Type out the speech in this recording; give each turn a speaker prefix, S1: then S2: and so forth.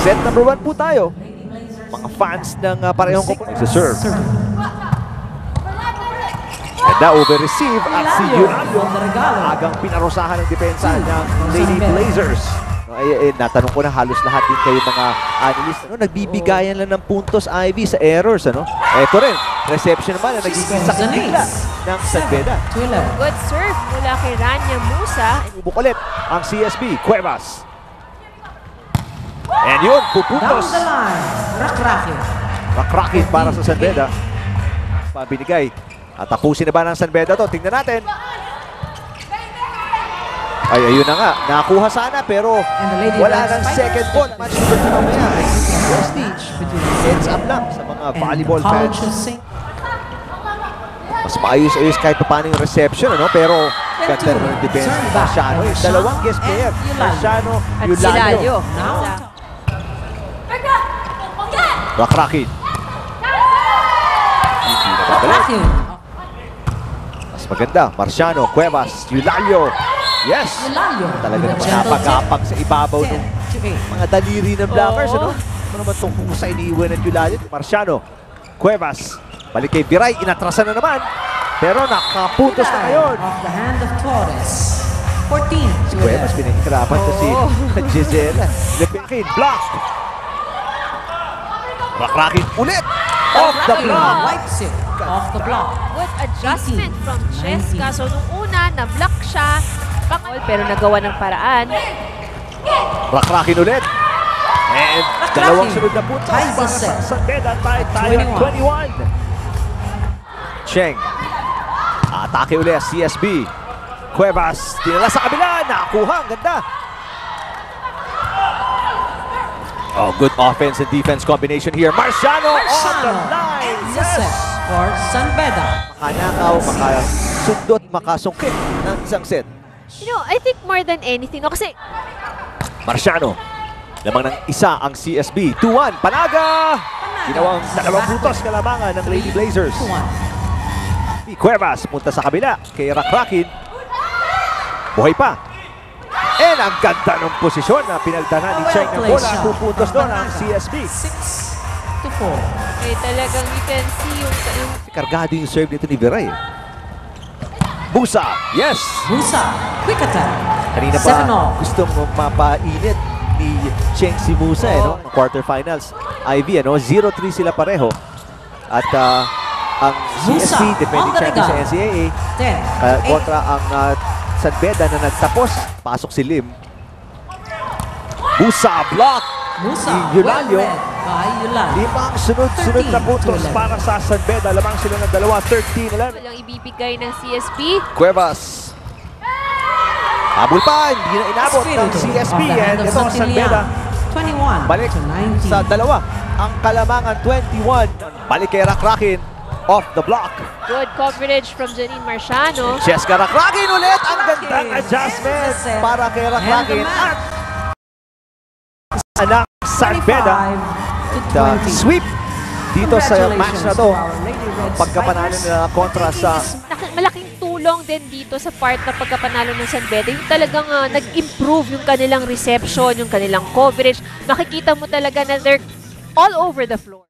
S1: Set number 1 po tayo. Mga fans ng parehong komponente sa serve. Ganda over-receive at si Yunalio agang pinarusahan ng depensa ng Lady Blazers. Natanong ko na halos lahat din kayo mga analyst. Nagbibigayan lang ng puntos Ivy sa errors. Ito rin, reception naman na nagiging sakit bigla ng San Beda.
S2: Good serve mula kay Rania Musa.
S1: Ubok ulit ang CSB, Cuevas. And yun, pupuntos. Rakrakin para sa San Beda. Pabinigay. At tapusin na ba ng San Beda to? Tingnan natin. Ay, ayun na nga. Nakuha sana pero wala nang second ball. Match number 2 mamaya. Heads up lang sa mga volleyball fans. Mas maayos-ayos kahit pa paano yung reception, pero ganda ng defense. Marciano, dalawang guest player. Marciano, Yunalio. Rakrakin. Hindi na babalik. Mas maganda. Marciano, Cuevas, Yunalio. Yes! Talaga naman napagapag sa ibabaw ng mga daliri ng blockers. Ano naman itong sa iniiwan ng Yunalio? Marciano, Cuevas, balik kay Viray, inatrasan na naman. Pero nakapuntos na ngayon. Si Cuevas, pinahihirapan to si Gisela. Lepekin, block! Rakrakin ulit! Off the block!
S3: Off the block.
S2: Good adjustment from Cheska. So nung una, na-block siya. Pero nagawa ng paraan.
S1: Rakrakin ulit. And dalawang sunod na puntos para sa San Beda. Tayo 21. Cheng. Atake ulit CSB. Cuevas. Tinala sa kabila. Nakakuha. Ang ganda. Oh, good offense and defense combination here. Marciano on the line.
S3: Yes! For San Beda.
S1: Makanakaw, makasundot, makasungkit ng isang set.
S2: I think more than anything, kasi
S1: Marciano, lamang ng isa ang CSB. 2-1, Panaga! Ginawang dalawang puntos kalamangan ng Lady Blazers. Cuevas, punta sa kabila kay Rakrakin. Buhay pa. And ang ganda ng posisyon na pinagdana ni Cheng ng bola. 2 puntos doon ang CSB.
S3: 6-4.
S2: Talagang you can see yung
S1: Kargado yung serve nito ni Viray. Musa, yes!
S3: Musa, quick attack.
S1: Kanina pa gustong mapainit ni Cheng si Musa, quarterfinals. Ivy, 0-3 sila pareho. At ang CSB, defending champion sa NCAA, kontra ang San Beda na nagtapos. Pasok si Lim. Musa, block! Yunalio. Limang sunod-sunod na puntos para sa San Beda. Lamang sila ng dalawa, 13-11.
S2: walang ibibigay ng CSB.
S1: Cuevas. Habol pa, hindi na inabot ng CSB. And ito ang San Beda. Balik sa dalawa. Ang kalamangan, 21. Balik kay Rakrakin. Off the block.
S2: Good coverage from Janine Marciano.
S1: Cheska Rakrakin ulit. Ang gandang adjustment para kay Rakrakin. At anak San Beda. Sweep dito sa match na to. Pagkapanalo nila kontra sa...
S2: Malaking tulong din dito sa part na pagkapanalo ng San Beda. Yung talagang nag-improve yung kanilang reception, yung kanilang coverage. Makikita mo talaga na they're all over the floor.